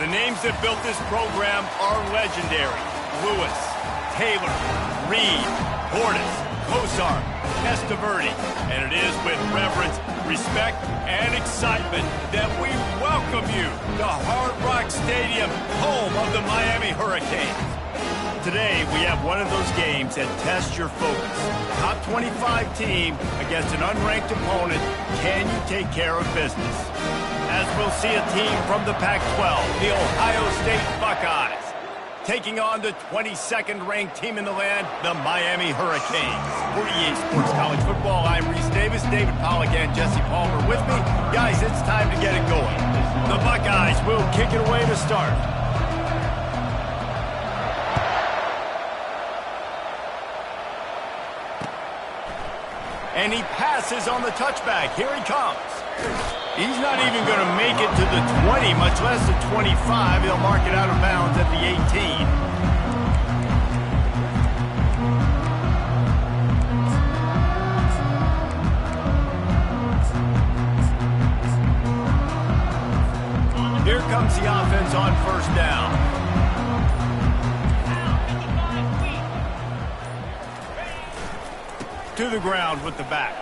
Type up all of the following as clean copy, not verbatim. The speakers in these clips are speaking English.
The names that built this program are legendary. Lewis, Taylor, Reed, Portis, Kosar, Testaverde. And it is with reverence, respect, and excitement that we welcome you to Hard Rock Stadium, home of the Miami Hurricanes. Today, we have one of those games that tests your focus. Top 25 team against an unranked opponent. Can you take care of business? As we'll see a team from the Pac-12, the Ohio State Buckeyes, taking on the 22nd ranked team in the land, the Miami Hurricanes. For EA Sports College Football, I'm Reese Davis, David Pollack, and Jesse Palmer with me. Guys, it's time to get it going. The Buckeyes will kick it away to start. And he passes on the touchback. Here he comes. He's not even going to make it to the 20, much less the 25. He'll mark it out of bounds at the 18. Here comes the offense on first down. To the ground with the back.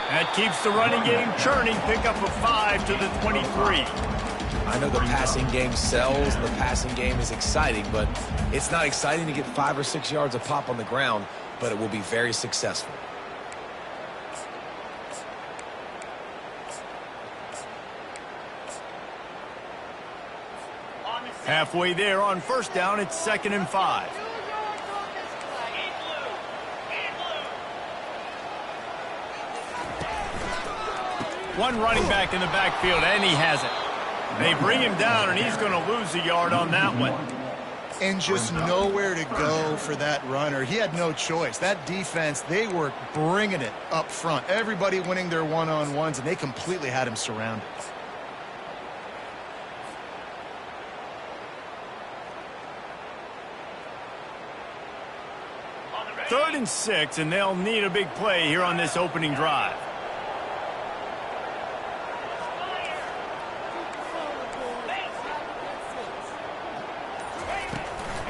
That keeps the running game churning. Pick up a 5 to the 23. I know the passing game sells and the passing game is exciting, but it's not exciting to get 5 or 6 yards a pop on the ground, but it will be very successful. Halfway there on first down, it's 2nd and 5. One running back in the backfield, and he has it. They bring him down, and he's going to lose a yard on that one. And just nowhere to go for that runner. He had no choice. That defense, they were bringing it up front. Everybody winning their one-on-ones, and they completely had him surrounded. Third and 6, and they'll need a big play here on this opening drive.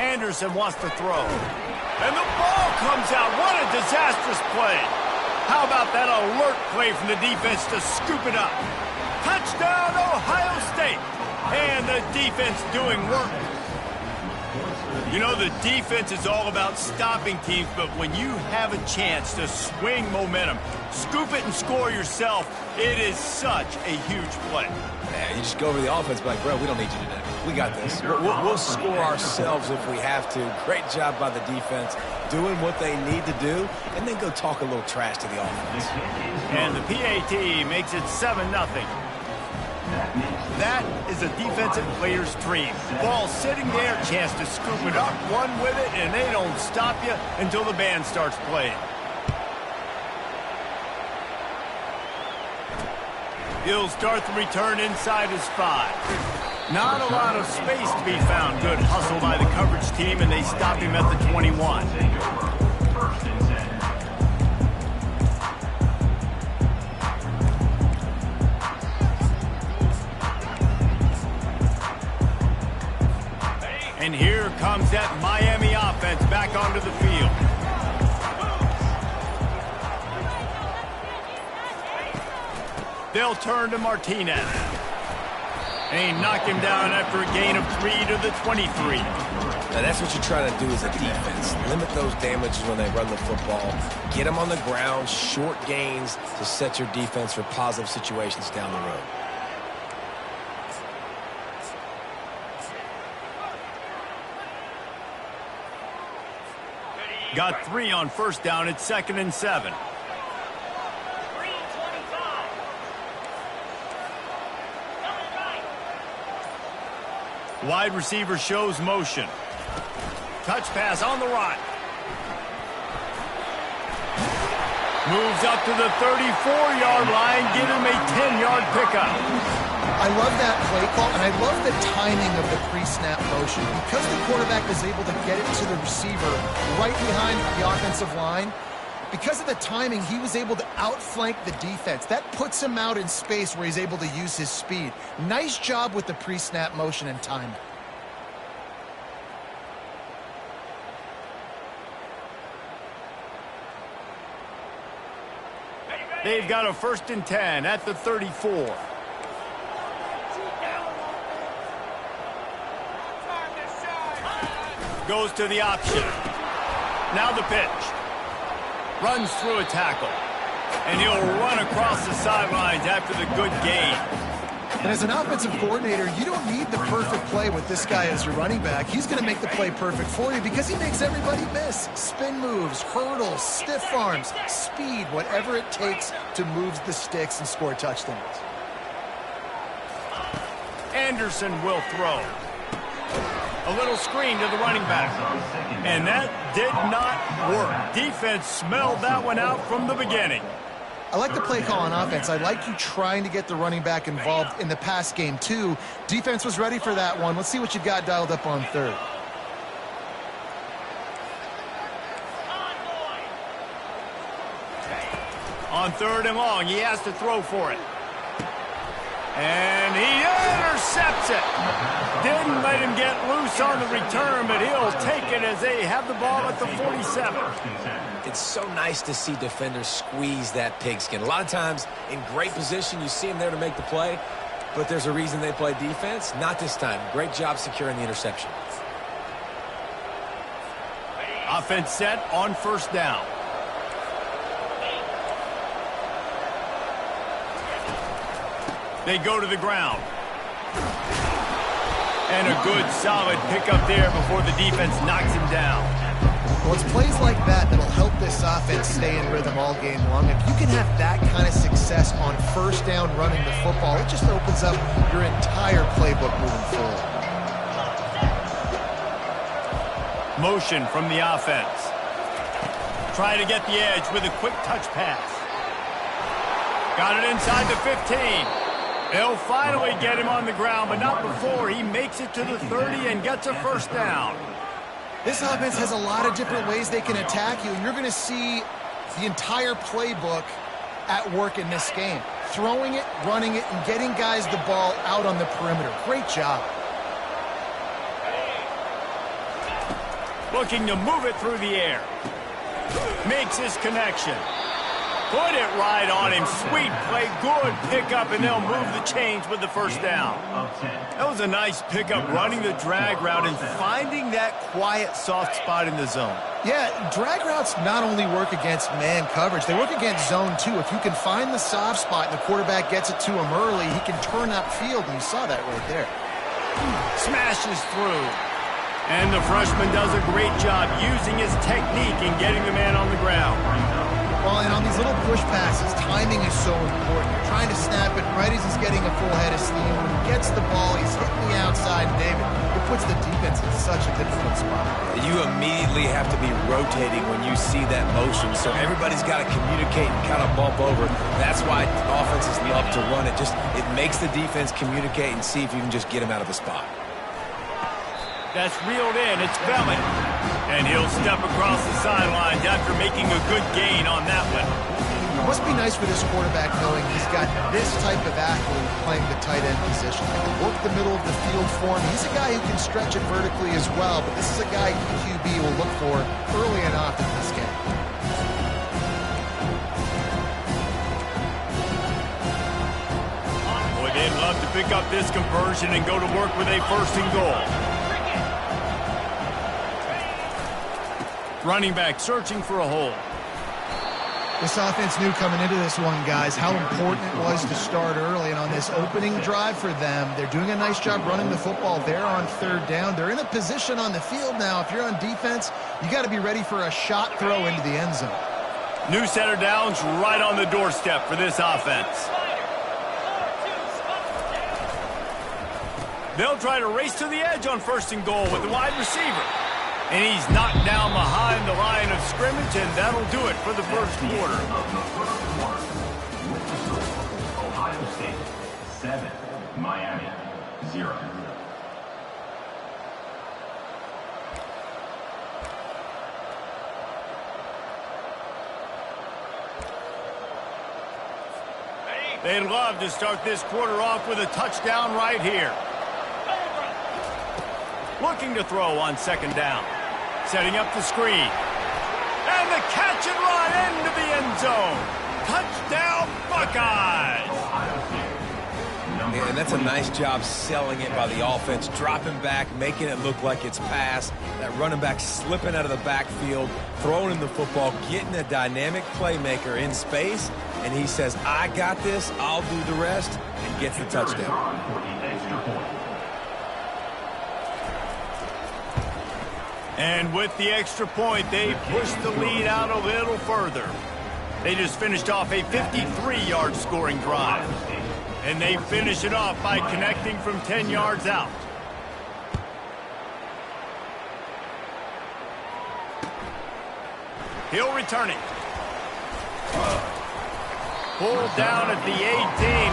Anderson wants to throw. And the ball comes out. What a disastrous play. How about that alert play from the defense to scoop it up? Touchdown, Ohio State. And the defense doing work. You know, the defense is all about stopping teams, but when you have a chance to swing momentum, scoop it and score yourself, it is such a huge play. Yeah, you just go over the offense, be like, bro, we don't need you today. We got this. We'll score ourselves if we have to. Great job by the defense doing what they need to do, and then go talk a little trash to the offense. And the PAT makes it 7-0. That is a defensive player's dream. Ball sitting there, chance to scoop it up, run with it, and they don't stop you until the band starts playing. He'll start the return inside his 5. Not a lot of space to be found. Good hustle by the coverage team, and they stop him at the 21. And here comes that Miami offense back onto the field. They'll turn to Martinez. And he knocked him down after a gain of 3 to the 23. Now that's what you're trying to do as a defense. Limit those damages when they run the football. Get them on the ground, short gains to set your defense for positive situations down the road. Got 3 on first down. It's 2nd and 7. Wide receiver shows motion. Touch pass on the run. Moves up to the 34-yard line. Give him a 10-yard pickup. I love that play call, and I love the timing of the pre-snap motion. Because the quarterback is able to get it to the receiver right behind the offensive line, Because of the timing, he was able to outflank the defense. That puts him out in space where he's able to use his speed. Nice job with the pre-snap motion and timing. They've got a 1st and 10 at the 34. Goes to the option. Now the pitch. Runs through a tackle. And he'll run across the sidelines after the good gain. And as an offensive coordinator, you don't need the perfect play with this guy as your running back. He's going to make the play perfect for you because he makes everybody miss. Spin moves, hurdles, stiff arms, speed, whatever it takes to move the sticks and score touchdowns. Anderson will throw. A little screen to the running back. And that did not work. Defense smelled that one out from the beginning. I like the play call on offense. I like you trying to get the running back involved in the pass game, too. Defense was ready for that one. Let's see what you've got dialed up on third. On 3rd and long, he has to throw for it. And he intercepts it. Didn't let him get loose on the return, but he'll take it as they have the ball at the 47. It's so nice to see defenders squeeze that pigskin. A lot of times, in great position, you see them there to make the play, but there's a reason they play defense. Not this time. Great job securing the interception. Offense set on 1st down. They go to the ground. And a good, solid pickup there before the defense knocks him down. Well, it's plays like that that'll help this offense stay in rhythm all game long. If you can have that kind of success on 1st down running the football, it just opens up your entire playbook moving forward. Motion from the offense. Try to get the edge with a quick touch pass. Got it inside the 15. They'll finally get him on the ground, but not before he makes it to the 30 and gets a 1st down. This offense has a lot of different ways they can attack you, and you're going to see the entire playbook at work in this game. Throwing it, running it, and getting guys the ball out on the perimeter. Great job. Looking to move it through the air. Makes his connection. Put it right on him. Sweet play. Good pickup, and they'll move the chains with the 1st down. That was a nice pickup, running the drag route and finding that quiet, soft spot in the zone. Yeah, drag routes not only work against man coverage, they work against zone, too. If you can find the soft spot and the quarterback gets it to him early, he can turn upfield, and you saw that right there. Smashes through. And the freshman does a great job using his technique and getting the man on the ground. Well, and on these little push passes, timing is so important. You're trying to snap it right as he's getting a full head of steam. When he gets the ball, he's hitting the outside, and David, it puts the defense in such a difficult spot. You immediately have to be rotating when you see that motion, so everybody's got to communicate and kind of bump over. That's why offenses love to run it. It makes the defense communicate and see if you can just get him out of the spot. That's reeled in. It's Belling. And he'll step across the sidelines after making a good gain on that one. It must be nice for this quarterback knowing he's got this type of athlete playing the tight end position. He can work the middle of the field for him. He's a guy who can stretch it vertically as well, but this is a guy QB will look for early and often in this game. Boy, they'd love to pick up this conversion and go to work with a 1st and goal. Running back searching for a hole. This offense knew coming into this one, guys, how important it was to start early. And on this opening drive for them, they're doing a nice job running the football. They're on 3rd down. They're in a position on the field now. If you're on defense, you got to be ready for a shot throw into the end zone. New center downs right on the doorstep for this offense. They'll try to race to the edge on 1st and goal with the wide receiver. And he's knocked down behind the line of scrimmage, and that'll do it for the 1st quarter. Ohio State 7, Miami 0. They'd love to start this quarter off with a touchdown right here. Looking to throw on second down. Setting up the screen. And the catch and run into the end zone. Touchdown, Buckeyes! Yeah, and that's a nice job selling it by the offense, dropping back, making it look like it's pass. That running back slipping out of the backfield, throwing in the football, getting a dynamic playmaker in space, and he says, I got this, I'll do the rest, and gets the touchdown. And with the extra point, they push the lead out a little further. They just finished off a 53-yard scoring drive. And they finish it off by connecting from 10 yards out. He'll return it. Pulled down at the 18,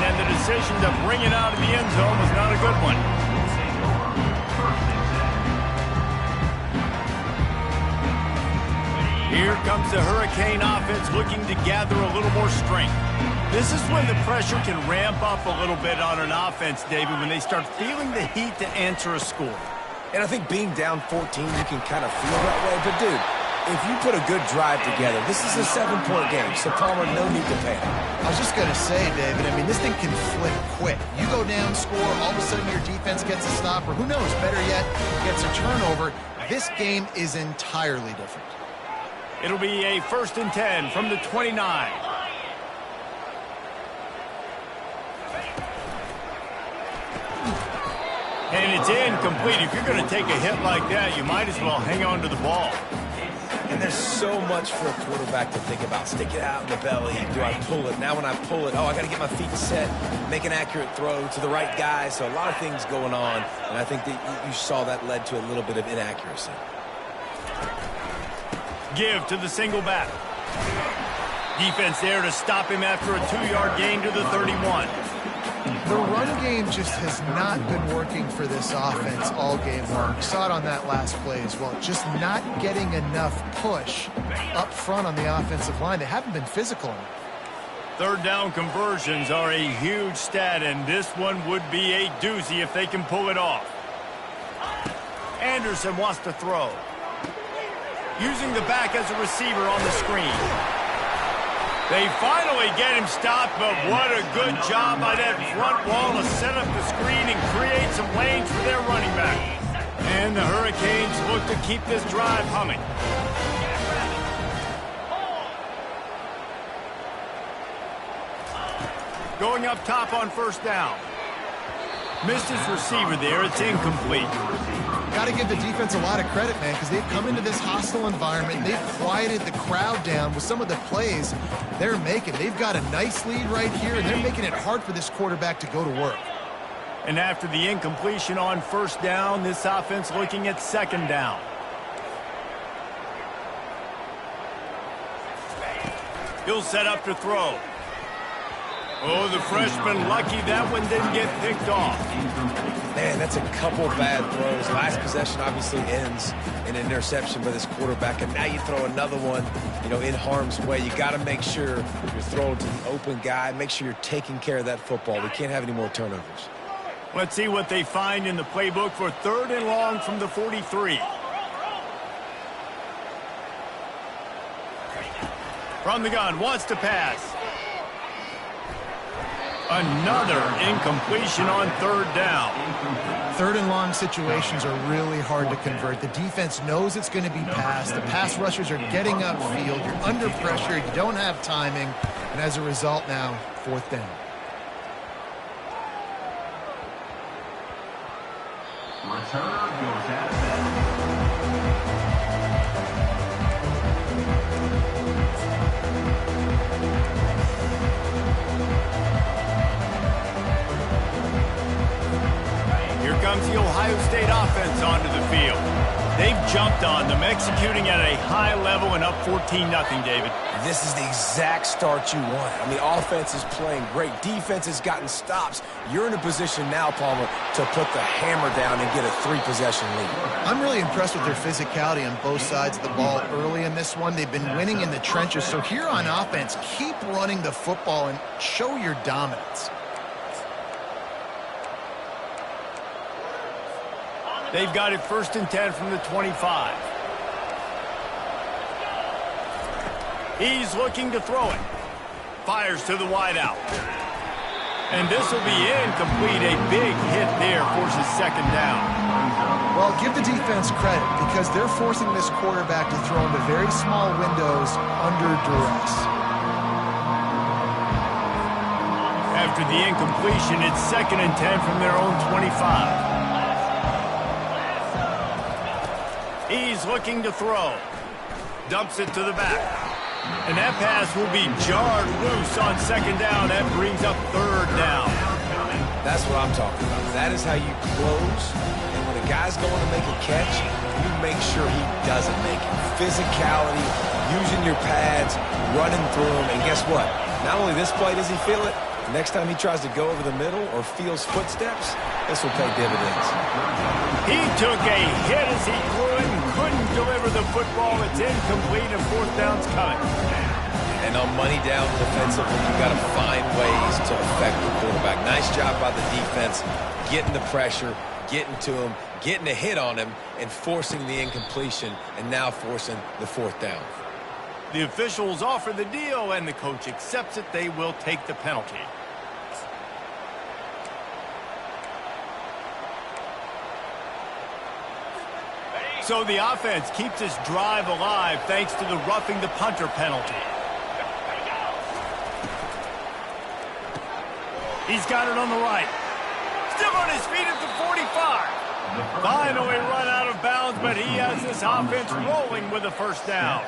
and the decision to bring it out of the end zone was not a good one. Here comes the Hurricane offense looking to gather a little more strength. This is when the pressure can ramp up a little bit on an offense, David, when they start feeling the heat to answer a score. And I think being down 14, you can kind of feel that way. But, dude, if you put a good drive together, this is a 7-point game, so Palmer, no need to panic. I was just going to say, David, I mean, this thing can flip quick. You go down, score, all of a sudden your defense gets a stop, or who knows, better yet, gets a turnover. This game is entirely different. It'll be a 1st and 10 from the 29. And it's incomplete. If you're going to take a hit like that, you might as well hang on to the ball. And there's so much for a quarterback to think about. Stick it out in the belly. Do I pull it? Now when I pull it, I got to get my feet set, make an accurate throw to the right guy. So a lot of things going on. And I think that you saw that led to a little bit of inaccuracy. Give to the single back. Defense there to stop him after a 2-yard gain to the 31. The run game just has not been working for this offense all game long. Saw it on that last play as well. Just not getting enough push up front on the offensive line. They haven't been physical. Third down conversions are a huge stat, and this one would be a doozy if they can pull it off. Anderson wants to throw. Using the back as a receiver on the screen. They finally get him stopped, but what a good job by that front wall to set up the screen and create some lanes for their running back. And the Hurricanes look to keep this drive humming. Going up top on 1st down. Missed his receiver there. It's incomplete. Got to give the defense a lot of credit, man, because they've come into this hostile environment. They've quieted the crowd down with some of the plays they're making. They've got a nice lead right here, and they're making it hard for this quarterback to go to work. And after the incompletion on 1st down, this offense looking at 2nd down. He'll set up to throw. Oh, the freshman lucky that one didn't get picked off. Man, that's a couple bad throws. Last possession obviously ends in an interception by this quarterback, and now you throw another one, in harm's way. You got to make sure you're throwing to the open guy. Make sure you're taking care of that football. We can't have any more turnovers. Let's see what they find in the playbook for 3rd and long from the 43. From the gun, wants to pass. Another incompletion on 3rd down. 3rd and long situations are really hard to convert. The defense knows it's going to be passed. The pass rushers are getting upfield. You're under pressure. You don't have timing. And as a result now, 4th down. Returner goes at that. Here comes the Ohio State offense onto the field. They've jumped built on them, executing at a high level and up 14-0, David. This is the exact start you want. I mean, offense is playing great. Defense has gotten stops. You're in a position now, Palmer, to put the hammer down and get a 3-possession lead. I'm really impressed with their physicality on both sides of the ball early in this one. They've been winning in the trenches. So here on offense, keep running the football and show your dominance. They've got it 1st and 10 from the 25. He's looking to throw it. Fires to the wideout. And this will be incomplete. A big hit there forces 2nd down. Well, give the defense credit because they're forcing this quarterback to throw into very small windows under duress. After the incompletion, it's 2nd and 10 from their own 25. He's looking to throw. Dumps it to the back. And that pass will be jarred loose on 2nd down. That brings up 3rd down. That's what I'm talking about. That is how you close. And when a guy's going to make a catch, you make sure he doesn't make it. Physicality, using your pads, running through them. And guess what? Not only this play does he feel it, next time he tries to go over the middle or feels footsteps, this will pay dividends. He took a hit as he threw it and couldn't deliver the football. It's incomplete and 4th down's coming. And on money down defensively, you've got to find ways to affect the quarterback. Nice job by the defense, getting the pressure, getting to him, getting a hit on him, and forcing the incompletion, and now forcing the 4th down. The officials offer the deal, and the coach accepts it. They will take the penalty. So the offense keeps this drive alive thanks to the roughing the punter penalty. He's got it on the right. Still on his feet at the 45. Finally run out of bounds, but he has this offense rolling with a 1st down.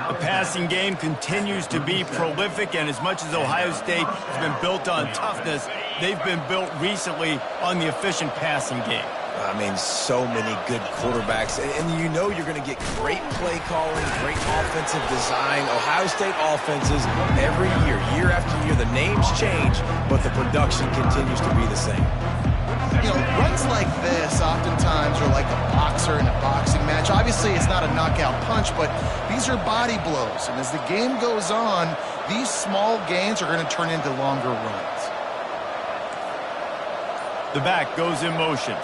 The passing game continues to be prolific, and as much as Ohio State has been built on toughness, they've been built recently on the efficient passing game. I mean, so many good quarterbacks. And you know you're going to get great play calling, great offensive design. Ohio State offenses every year after year, the names change, but the production continues to be the same. You know, runs like this oftentimes are like a boxer in a boxing match. Obviously, it's not a knockout punch, but these are body blows. And as the game goes on, these small gains are going to turn into longer runs. The back goes in motion.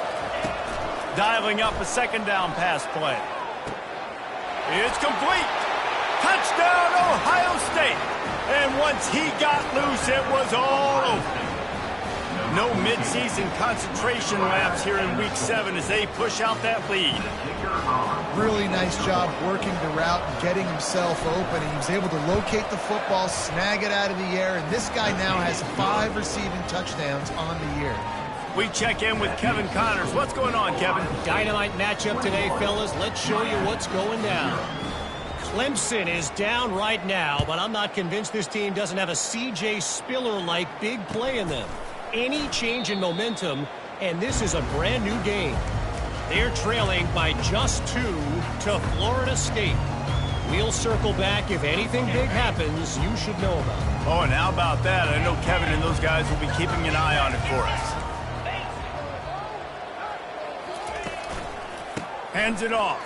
Dialing up a 2nd down pass play. It's complete. Touchdown, Ohio State. And once he got loose, it was all over. No midseason concentration laps here in Week 7 as they push out that lead. Really nice job working the route and getting himself open. And he was able to locate the football, snag it out of the air, and this guy now has 5 receiving touchdowns on the year. We check in with Kevin Connors. What's going on, Kevin? Dynamite matchup today, fellas. Let's show you what's going down. Clemson is down right now, but I'm not convinced this team doesn't have a C.J. Spiller-like big play in them. Any change in momentum, and this is a brand new game. They're trailing by just 2 to Florida State. We'll circle back if anything big happens you should know about. Oh, and how about that? I know Kevin and those guys will be keeping an eye on it for us. Hands it off.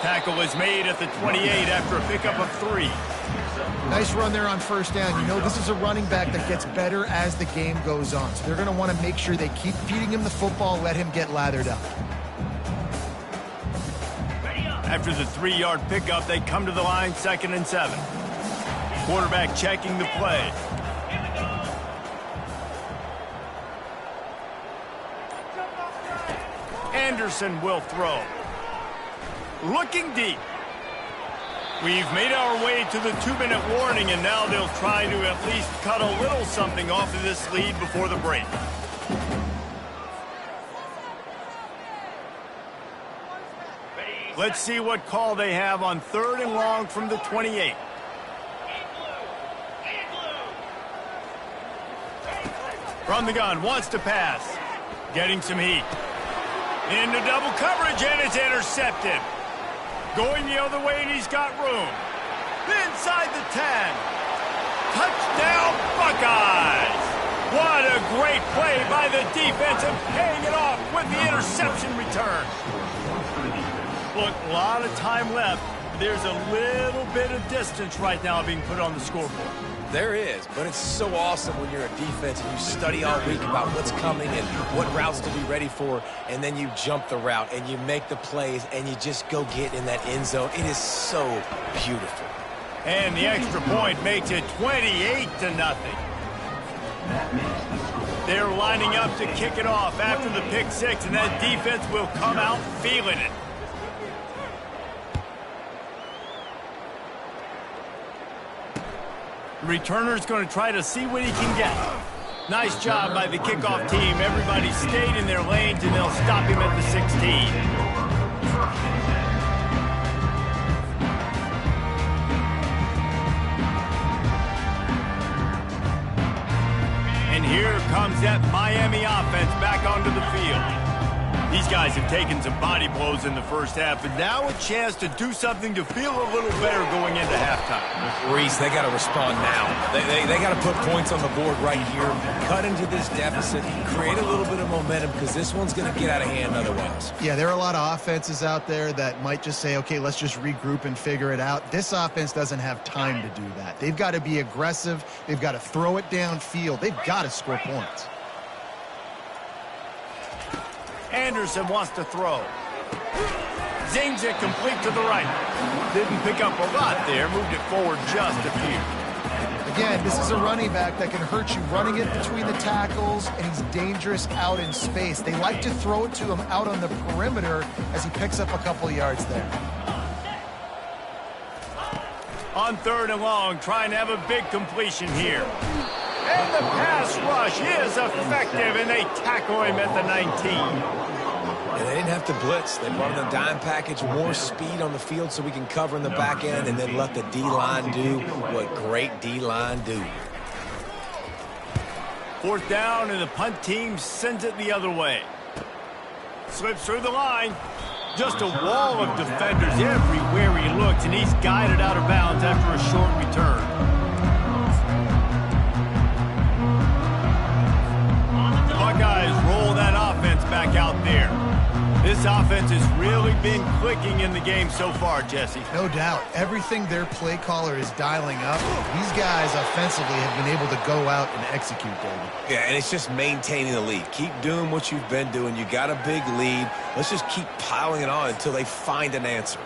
Tackle is made at the 28 after a pickup of 3. Nice run there on 1st down. You know this is a running back that gets better as the game goes on. So they're going to want to make sure they keep feeding him the football, let him get lathered up. After the 3-yard pickup, they come to the line 2nd and 7. Quarterback checking the play. Anderson will throw. Looking deep. We've made our way to the 2-minute warning, and now they'll try to at least cut a little something off of this lead before the break. Let's see what call they have on 3rd and long from the 28. From the gun, wants to pass. Getting some heat. Into double coverage, and it's intercepted. Going the other way, and he's got room. Inside the 10. Touchdown, Buckeyes! What a great play by the defense and paying it off with the interception return. Look, a lot of time left. There's a little bit of distance right now being put on the scoreboard. There is, but it's so awesome when you're a defense and you study all week about what's coming and what routes to be ready for, and then you jump the route and you make the plays and you just go get in that end zone. It is so beautiful. And the extra point makes it 28-0. They're lining up to kick it off after the pick six, and that defense will come out feeling it. The returner's going to try to see what he can get. Nice job by the kickoff team. Everybody stayed in their lanes, and they'll stop him at the 16. And here comes that Miami offense back onto the field. These guys have taken some body blows in the first half, but now a chance to do something to feel a little better going into halftime. Reese, they got to respond now. They got to put points on the board right here, cut into this deficit, create a little bit of momentum, because this one's going to get out of hand otherwise. Yeah, there are a lot of offenses out there that might just say, okay, let's just regroup and figure it out. This offense doesn't have time to do that. They've got to be aggressive. They've got to throw it downfield. They've got to score points. Anderson wants to throw. Zings it complete to the right. Didn't pick up a lot there. Moved it forward just a few. Again, this is a running back that can hurt you running it between the tackles, and he's dangerous out in space. They like to throw it to him out on the perimeter as he picks up a couple yards there. On 3rd and long, trying to have a big completion here. And the pass rush is effective, and they tackle him at the 19. And they didn't have to blitz. They brought in the dime package, more speed on the field so we can cover in the back end and then let the D-line do what great D-line do. 4th down, and the punt team sends it the other way. Slips through the line. Just a wall of defenders everywhere he looks, and he's guided out of bounds after a short return. Buckeyes roll that offense back out there. This offense has really been clicking in the game so far, Jesse. No doubt. Everything their play caller is dialing up, these guys offensively have been able to go out and execute, David. Yeah, and it's just maintaining the lead. Keep doing what you've been doing. You got a big lead. Let's just keep piling it on until they find an answer.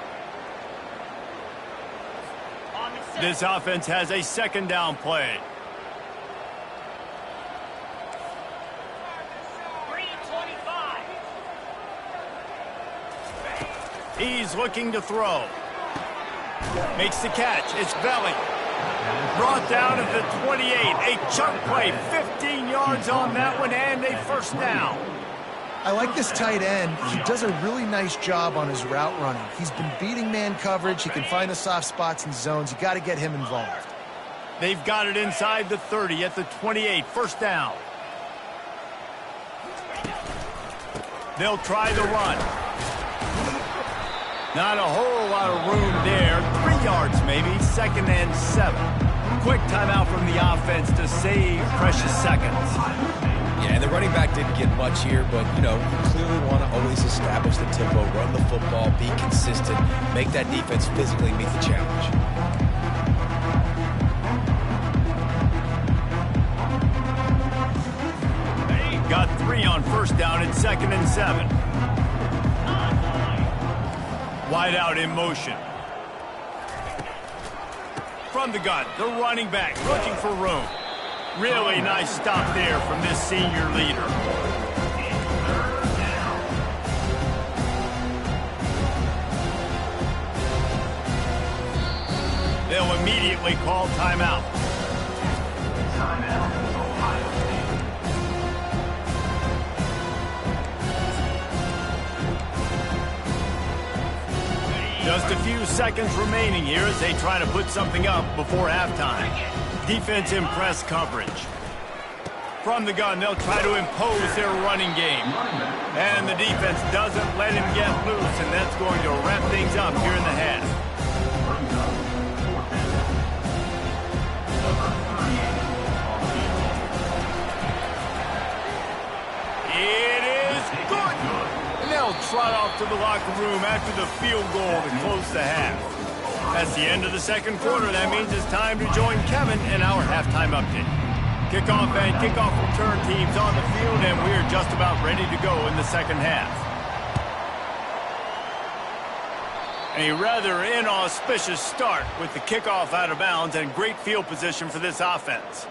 This offense has a 2nd down play. He's looking to throw. Makes the catch. It's belly. Brought down at the 28. A chunk play. 15 yards on that one, and a 1st down. I like this tight end. He does a really nice job on his route running. He's been beating man coverage. He can find the soft spots and zones. You got to get him involved. They've got it inside the 30 at the 28. 1st down. They'll try the run. Not a whole lot of room there. 3 yards maybe. 2nd and 7. Quick timeout from the offense to save precious seconds. Yeah, and the running back didn't get much here, but, you know, you clearly want to always establish the tempo, run the football, be consistent, make that defense physically meet the challenge. Got 3 on 1st down and 2nd and 7. Wide out in motion. From the gun, the running back looking for room. Really nice stop there from this senior leader. They'll immediately call timeout. Timeout, Ohio State. Just a few seconds remaining here as they try to put something up before halftime. Defense in press coverage. From the gun, they'll try to impose their running game. And the defense doesn't let him get loose, and that's going to wrap things up here in the half. It is good. And they'll trot off to the locker room after the field goal to close the half. That's the end of the second quarter. That means it's time to join Kevin in our halftime update. Kickoff and kickoff return teams on the field, and we're just about ready to go in the second half. A rather inauspicious start with the kickoff out of bounds and great field position for this offense.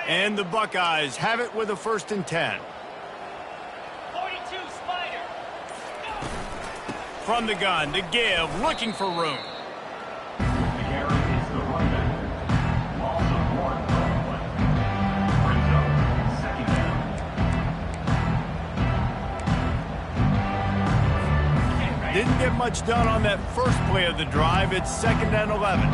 And the Buckeyes have it with a 1st and 10. From the gun, to give, looking for room. Didn't get much done on that first play of the drive. It's 2nd and 11.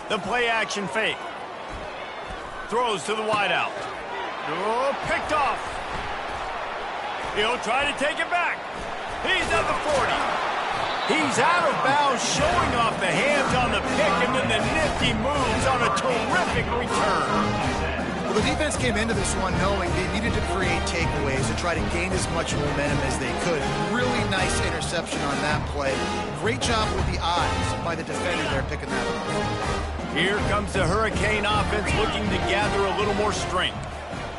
The play action fake. Throws to the wideout. Oh, picked off. He'll try to take it back. He's at the 40. He's out of bounds, showing off the hands on the pick, and then the nifty moves on a terrific return. Well, the defense came into this one knowing they needed to create takeaways to try to gain as much momentum as they could. Really nice interception on that play. Great job with the eyes by the defender there picking that up. Here comes the Hurricane offense looking to gather a little more strength.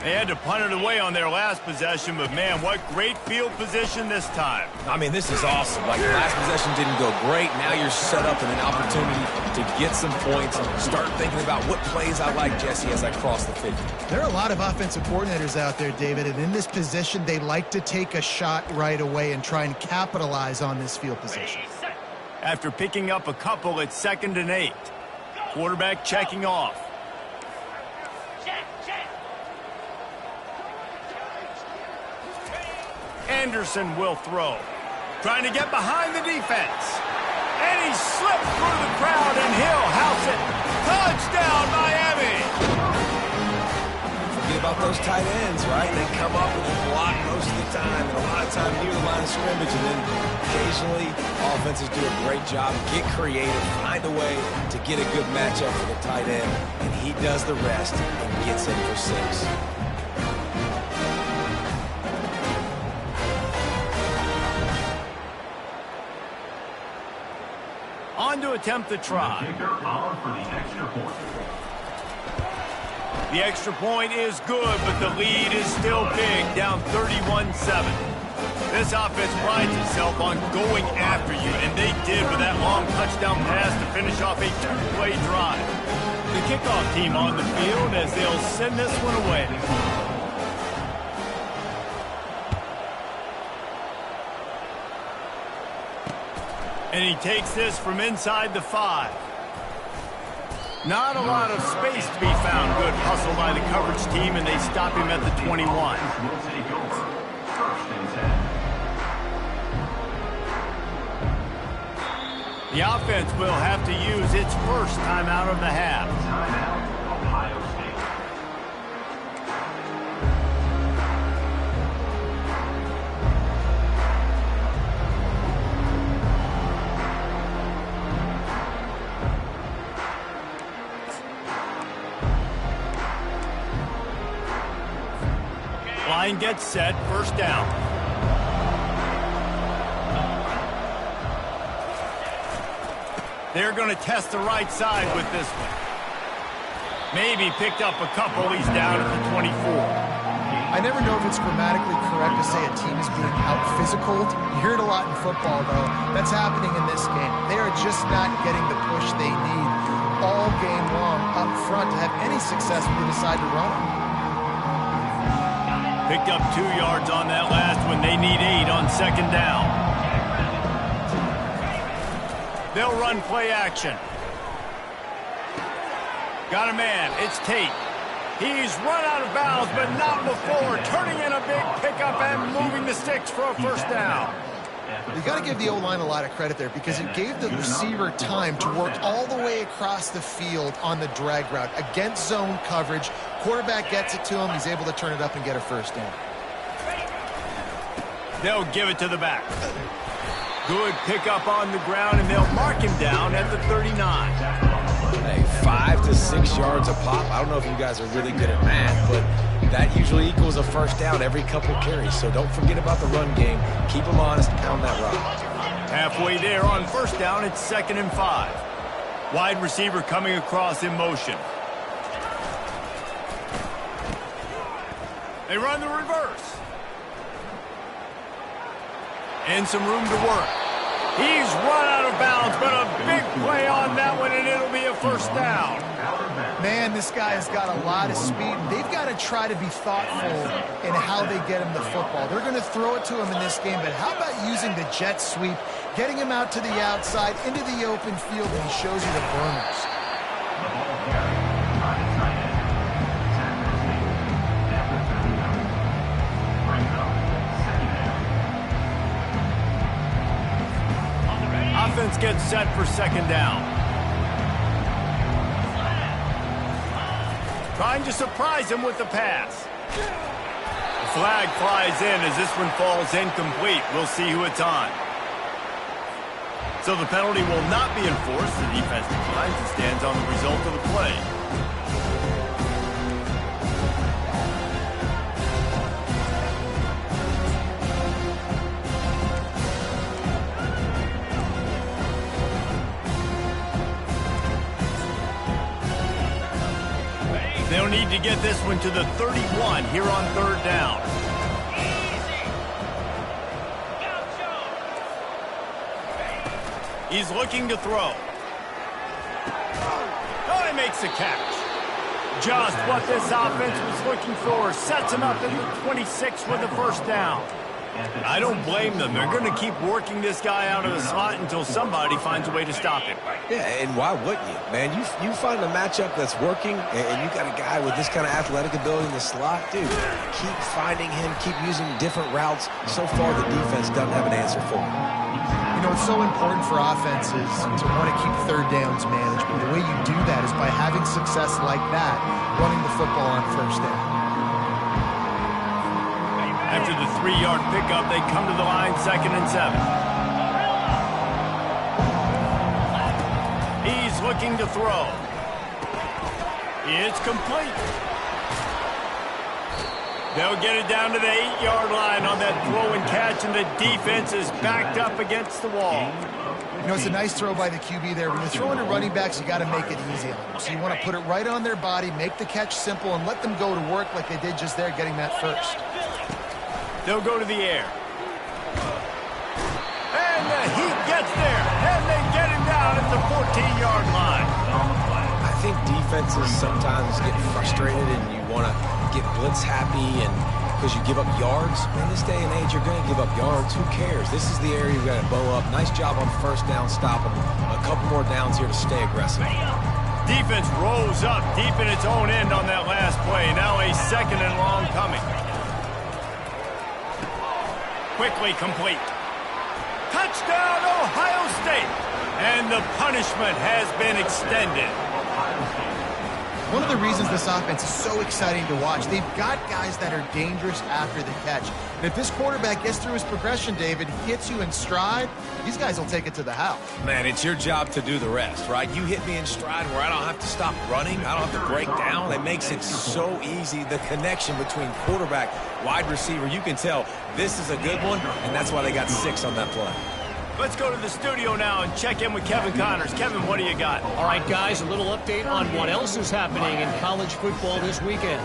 They had to punt it away on their last possession, but man, what great field position this time. I mean, this is awesome. Like, the last possession didn't go great. Now you're set up in an opportunity to get some points. Start thinking about what plays I like, Jesse, as I cross the 50. There are a lot of offensive coordinators out there, David, and in this position, they like to take a shot right away and try and capitalize on this field position. After picking up a couple, it's 2nd and 8. Quarterback checking off. Anderson will throw. Trying to get behind the defense. And he slips through the crowd, and he'll house it. Touchdown, Miami! Forget about those tight ends, right? They come up and they block most of the time, and a lot of time near the line of scrimmage, and then occasionally offenses do a great job, get creative, find a way to get a good matchup for the tight end, and he does the rest and gets in for 6. On to attempt the try. The extra point is good, but the lead is still big, down 31-7. This offense prides itself on going after you, and they did with that long touchdown pass to finish off a 2-play drive. The kickoff team on the field as they'll send this one away. And he takes this from inside the 5. Not a lot of space to be found. Good hustle by the coverage team, and they stop him at the 21. The offense will have to use its first timeout of the half. Line gets set, 1st down. They're going to test the right side with this one. Maybe picked up a couple. He's down at the 24. I never know if it's grammatically correct to say a team is being out-physicaled. You hear it a lot in football, though. That's happening in this game. They are just not getting the push they need all game long up front to have any success when they decide to run. Picked up 2 yards on that last one. They need 8 on 2nd down. They'll run play action. Got a man. It's Tate. He's run out of bounds, but not before. Turning in a big pickup and moving the sticks for a first down. You got to give the O-line a lot of credit there because it gave the receiver time to work all the way across the field on the drag route against zone coverage. Quarterback gets it to him. He's able to turn it up and get a first down. They'll give it to the back. Good pickup on the ground, and they'll mark him down at the 39. Hey, 5 to 6 yards a pop. I don't know if you guys are really good at math, but that usually equals a first down every couple carries. So don't forget about the run game. Keep them honest, pound that rock. Halfway there on first down, it's 2nd and 5. Wide receiver coming across in motion. They run the reverse. And some room to work. He's run out of bounds, but a big play on that one, and it'll be a first down. Man, this guy has got a lot of speed. They've got to try to be thoughtful in how they get him the football. They're going to throw it to him in this game, but how about using the jet sweep, getting him out to the outside, into the open field, and he shows you the burners. Offense gets set for 2nd down. Trying to surprise him with the pass. The flag flies in as this one falls incomplete. We'll see who it's on. So the penalty will not be enforced. The defense declines and stands on the result of the play. They'll need to get this one to the 31 here on 3rd down. He's looking to throw. Oh, he makes the catch. Just what this offense was looking for. Sets him up in the 26 with the first down. I don't blame them. They're going to keep working this guy out of the slot until somebody finds a way to stop him. Yeah, and why wouldn't you? Man, you find a matchup that's working, and you got a guy with this kind of athletic ability in the slot, dude, keep finding him, keep using different routes. So far, the defense doesn't have an answer for him. You know, it's so important for offenses to want to keep 3rd downs manageable. The way you do that is by having success like that, running the football on first down. After the 3-yard pickup, they come to the line 2nd and 7. He's looking to throw. It's complete. They'll get it down to the 8-yard line on that throw and catch, and the defense is backed up against the wall. You know, it's a nice throw by the QB there. When you're throwing to running backs, you got to make it easy on them. So you want to put it right on their body, make the catch simple, and let them go to work like they did just there, getting that first. They'll go to the air. And the Heat gets there, and they get him down at the 14-yard line. I think defenses sometimes get frustrated and you want to get blitz happy and because you give up yards. In this day and age, you're going to give up yards. Who cares? This is the area you've got to bow up. Nice job on first down, stop them. A couple more downs here to stay aggressive. Defense rolls up deep in its own end on that last play. Now a 2nd and long coming. Quickly complete. Touchdown, Ohio State. And the punishment has been extended. One of the reasons this offense is so exciting to watch, they've got guys that are dangerous after the catch. And if this quarterback gets through his progression, David, hits you in stride, these guys will take it to the house. Man, it's your job to do the rest, right? You hit me in stride where I don't have to stop running. I don't have to break down. It makes it so easy. The connection between quarterback, wide receiver, you can tell this is a good one, and that's why they got 6 on that play. Let's go to the studio now and check in with Kevin Connors. Kevin, what do you got? All right, guys, a little update on what else is happening in college football this weekend.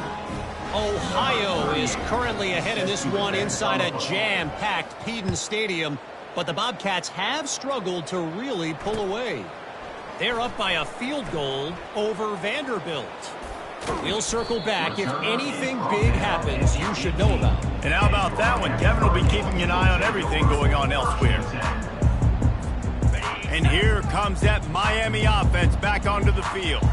Ohio is currently ahead in this one inside a jam-packed Peden Stadium, but the Bobcats have struggled to really pull away. They're up by a field goal over Vanderbilt. We'll circle back. If anything big happens, you should know about it. And how about that one? Kevin will be keeping an eye on everything going on elsewhere. And here comes that Miami offense back onto the field.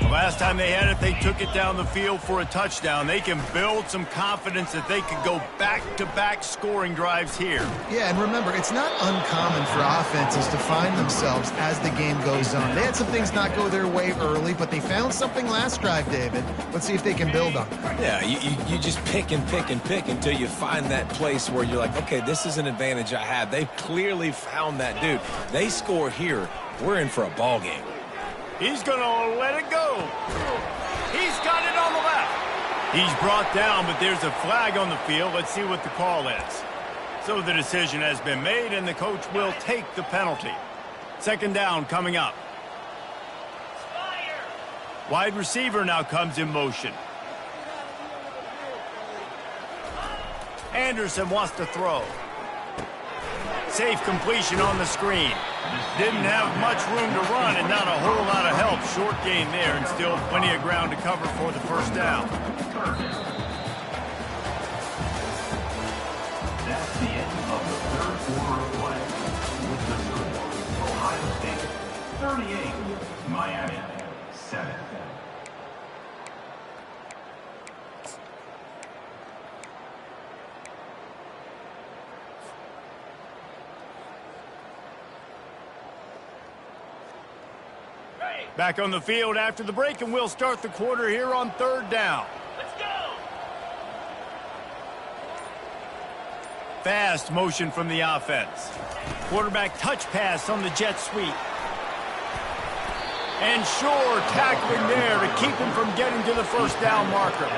The last time they had it, they took it down the field for a touchdown. They can build some confidence that they could go back-to-back scoring drives here. Yeah, and remember, it's not uncommon for offenses to find themselves as the game goes on. They had some things not go their way early, but they found something last drive, David. Let's see if they can build on that. Yeah, you just pick and pick and pick until you find that place where you're like, okay, this is an advantage I have. They've clearly found that dude. They score here, we're in for a ball game. He's going to let it go. He's got it on the left. He's brought down, but there's a flag on the field. Let's see what the call is. So the decision has been made, and the coach will take the penalty. Second down coming up. Wide receiver now comes in motion. Anderson wants to throw. Safe completion on the screen. Didn't have much room to run and not a whole lot of help. Short gain there and still plenty of ground to cover for the first down. That's the end of the third quarter of play. With the score, Ohio State 38, Miami 7. Back on the field after the break, and we'll start the quarter here on third down. Let's go! Fast motion from the offense. Quarterback touch pass on the jet sweep. And sure tackling there to keep him from getting to the first down marker.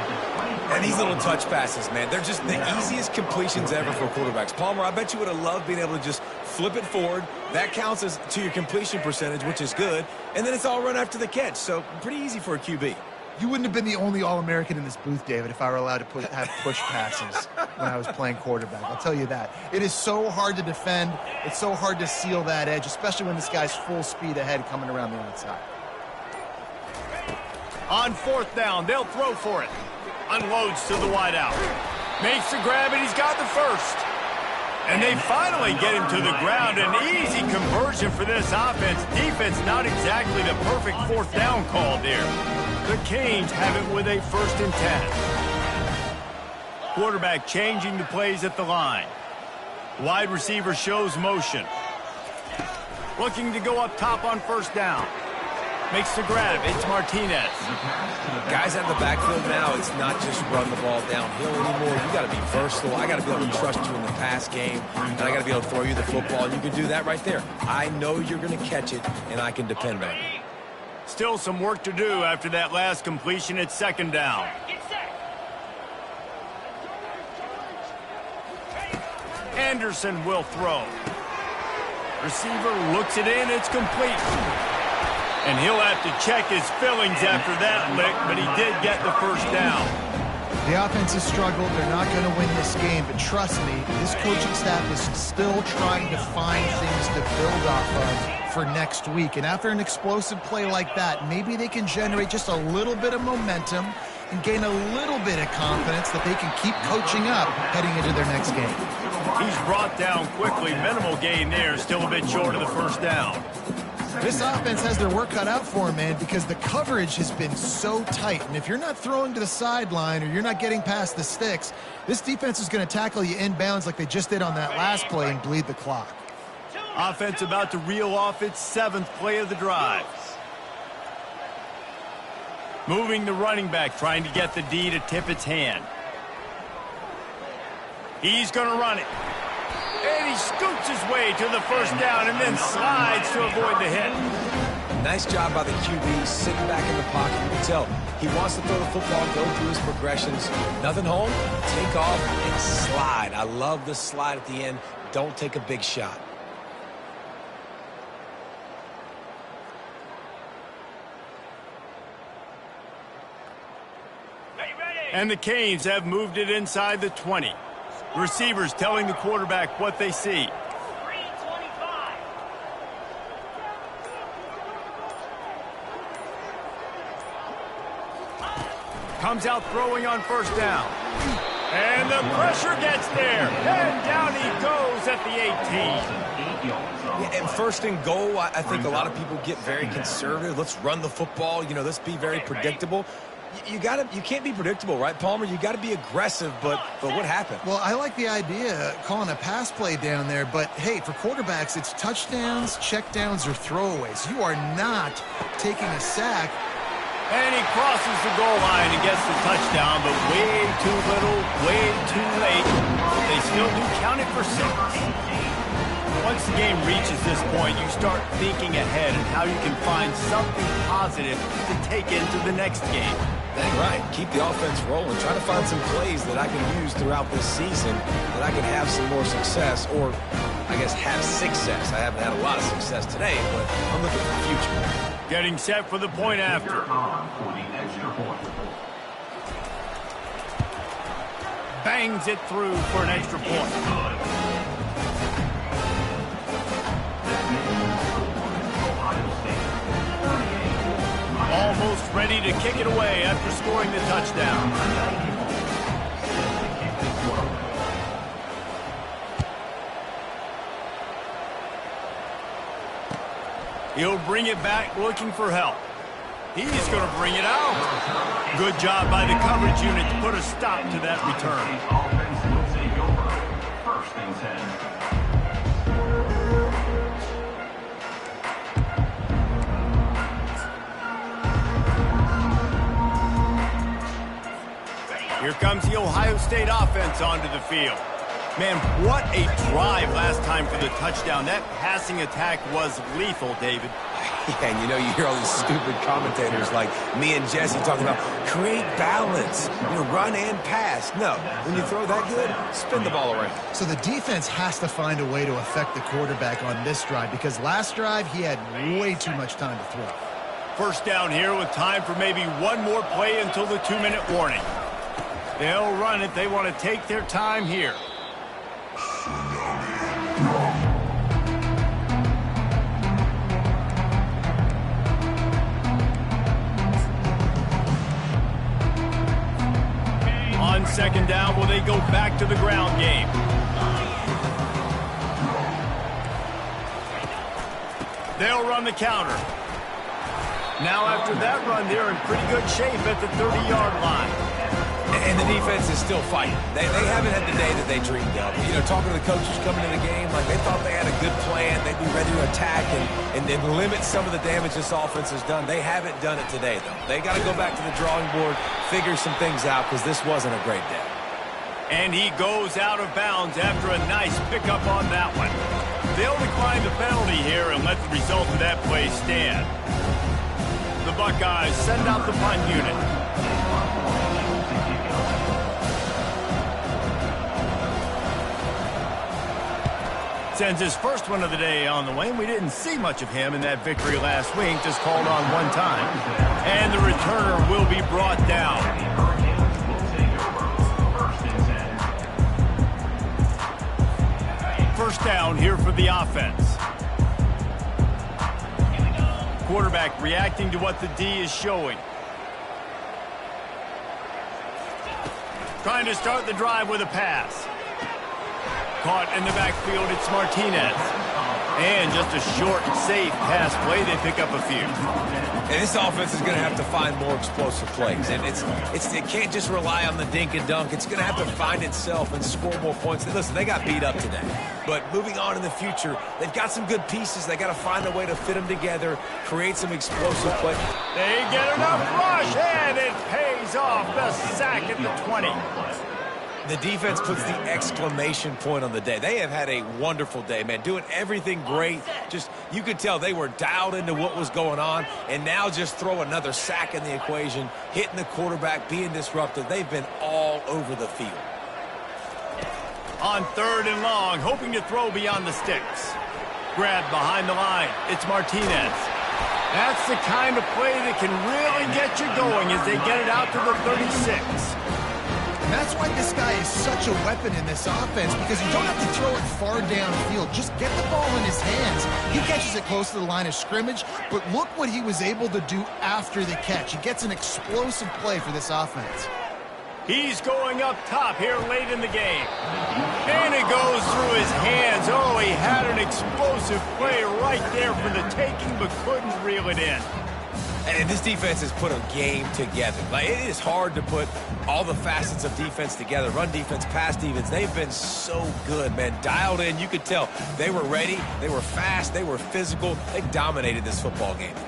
And these little touch passes, man, they're just the easiest completions ever for quarterbacks. Palmer, I bet you would have loved being able to just flip it forward. That counts as to your completion percentage, which is good. And then it's all run after the catch, so pretty easy for a QB. You wouldn't have been the only All-American in this booth, David, if I were allowed to have push passes when I was playing quarterback. I'll tell you that. It is so hard to defend. It's so hard to seal that edge, especially when this guy's full speed ahead coming around the outside. On fourth down, they'll throw for it. Unloads to the wideout. Makes the grab, and he's got the first. And they finally get him to the ground. An easy conversion for this offense. Defense not exactly the perfect fourth down call there. The Canes have it with a 1st and 10. Quarterback changing the plays at the line. Wide receiver shows motion. Looking to go up top on first down. Makes the grab. It's Martinez. Guys out of the backfield now, it's not just run the ball downhill anymore. You got to be versatile. I got to be able to trust you in the pass game, and I got to be able to throw you the football. And you can do that right there. I know you're going to catch it, and I can depend on you. Still some work to do after that last completion at second down. Anderson will throw. Receiver looks it in. It's complete. And he'll have to check his fillings after that lick, but he did get the first down. The offense has struggled. They're not going to win this game, but trust me, this coaching staff is still trying to find things to build off of for next week. And after an explosive play like that, maybe they can generate just a little bit of momentum and gain a little bit of confidence that they can keep coaching up heading into their next game. He's brought down quickly. Minimal gain there. Still a bit short of the first down. This offense has their work cut out for them, man, because the coverage has been so tight. And if you're not throwing to the sideline or you're not getting past the sticks, this defense is going to tackle you inbounds like they just did on that last play and bleed the clock. Offense about to reel off its 7th play of the drive. Moving the running back, trying to get the D to tip its hand. He's going to run it. And he scoots his way to the first down and then slides to avoid the hit. Nice job by the QB, sitting back in the pocket. You can tell he wants to throw the football, go through his progressions. Nothing home, take off, and slide. I love the slide at the end. Don't take a big shot. And the Canes have moved it inside the 20. Receivers telling the quarterback what they see. 325. Comes out throwing on first down. And the pressure gets there. And down he goes goes at the 18. Yeah, and first and goal, I think a lot of people get very conservative. Let's run the football. You know, let's be very predictable. You can't be predictable, right, Palmer? You got to be aggressive, but what happened? Well, I like the idea calling a pass play down there, but hey, for quarterbacks, it's touchdowns, checkdowns, or throwaways. You are not taking a sack. And he crosses the goal line and gets the touchdown, but way too little, way too late. They still do count it for 6. Once the game reaches this point, you start thinking ahead and how you can find something positive to take into the next game. Dang right. Keep the offense rolling. Try to find some plays that I can use throughout this season that I can have some more success, or I guess have success. I haven't had a lot of success today, but I'm looking for the future. Getting set for the point after. Bangs it through for an extra point. Almost ready to kick it away after scoring the touchdown. He'll bring it back looking for help. He's going to bring it out. Good job by the coverage unit to put a stop to that return. First and 10. Here comes the Ohio State offense onto the field. Man, what a drive last time for the touchdown. That passing attack was lethal, David. Yeah, and you know, you hear all these stupid commentators like me and Jesse talking about create balance, run and pass. No, when you throw that good, spin the ball around. So the defense has to find a way to affect the quarterback on this drive, because last drive he had way too much time to throw. First down here with time for maybe one more play until the 2-minute warning. They'll run it. They want to take their time here. On second down, will they go back to the ground game? They'll run the counter. Now after that run, they're in pretty good shape at the 30-yard line. And the defense is still fighting. They haven't had the day that they dreamed of. Talking to the coaches coming in the game, like they thought they had a good plan. They'd be ready to attack and then limit some of the damage this offense has done. They haven't done it today, though. They got to go back to the drawing board, figure some things out, because this wasn't a great day. And he goes out of bounds after a nice pickup on that one. They'll decline the penalty here and let the result of that play stand. The Buckeyes send out the punt unit. Sends his first one of the day on the way. We didn't see much of him in that victory last week, just called on one time. And the returner will be brought down. First down here for the offense. Quarterback reacting to what the D is showing. Trying to start the drive with a pass. Caught in the backfield, it's Martinez. And just a short, safe pass play, they pick up a few. And this offense is going to have to find more explosive plays. And it can't just rely on the dink and dunk. It's going to have to find itself and score more points. And listen, they got beat up today. But moving on in the future, they've got some good pieces. They got to find a way to fit them together, create some explosive play. They get enough rush, and it pays off. The sack at the 20. The defense puts the exclamation point on the day. They have had a wonderful day, man, doing everything great. Just, you could tell they were dialed into what was going on, and now just throw another sack in the equation, hitting the quarterback, being disruptive. They've been all over the field. On third and long, hoping to throw beyond the sticks. Grabbed behind the line. It's Martinez. That's the kind of play that can really get you going as they get it out to the 36. And that's why this guy is such a weapon in this offense, because you don't have to throw it far downfield. Just get the ball in his hands. He catches it close to the line of scrimmage, but look what he was able to do after the catch. He gets an explosive play for this offense. He's going up top here late in the game. And it goes through his hands. he had an explosive play right there for the taking, but couldn't reel it in. And this defense has put a game together. Like, it is hard to put all the facets of defense together. Run defense, pass defense. They've been so good, man. Dialed in. You could tell they were ready. They were fast. They were physical. They dominated this football game today.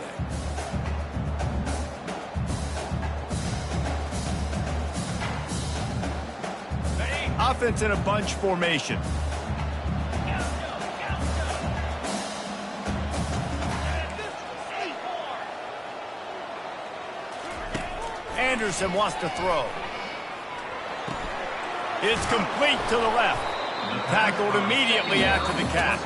Offense in a bunch formation. Anderson wants to throw. It's complete to the left. Tackled immediately after the catch.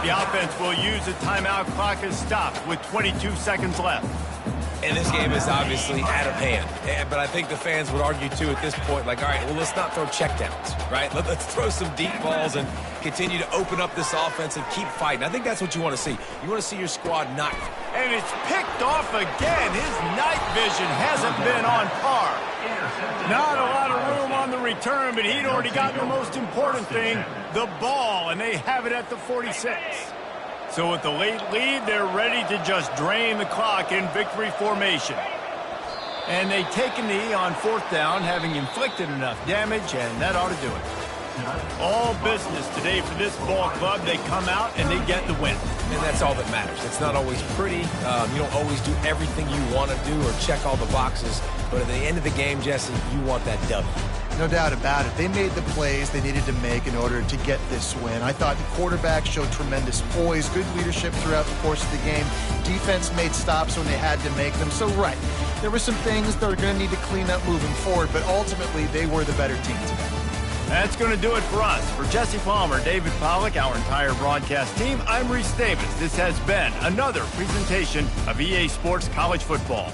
The offense will use a timeout clock as stopped with 22 seconds left. And this game is obviously out of hand. But I think the fans would argue, too, at this point, like, all right, well, let's not throw checkdowns, right? Let's throw some deep balls and continue to open up this offense and keep fighting. I think that's what you want to see. You want to see your squad not. And it's picked off again. His night vision hasn't been on par. Not a lot of room on the return, but he'd already gotten the most important thing, the ball, and they have it at the 46. So with the late lead, they're ready to just drain the clock in victory formation. And they take a knee on fourth down, having inflicted enough damage, and that ought to do it. All business today for this ball club. They come out and they get the win. And that's all that matters. It's not always pretty. You don't always do everything you want to do or check all the boxes. But at the end of the game, Jesse, you want that W. No doubt about it. They made the plays they needed to make in order to get this win. I thought the quarterback showed tremendous poise, good leadership throughout the course of the game. Defense made stops when they had to make them. So, right, there were some things they're going to need to clean up moving forward, but ultimately they were the better team today. That's going to do it for us. For Jesse Palmer, David Pollack, our entire broadcast team, I'm Reese Davis. This has been another presentation of EA Sports College Football.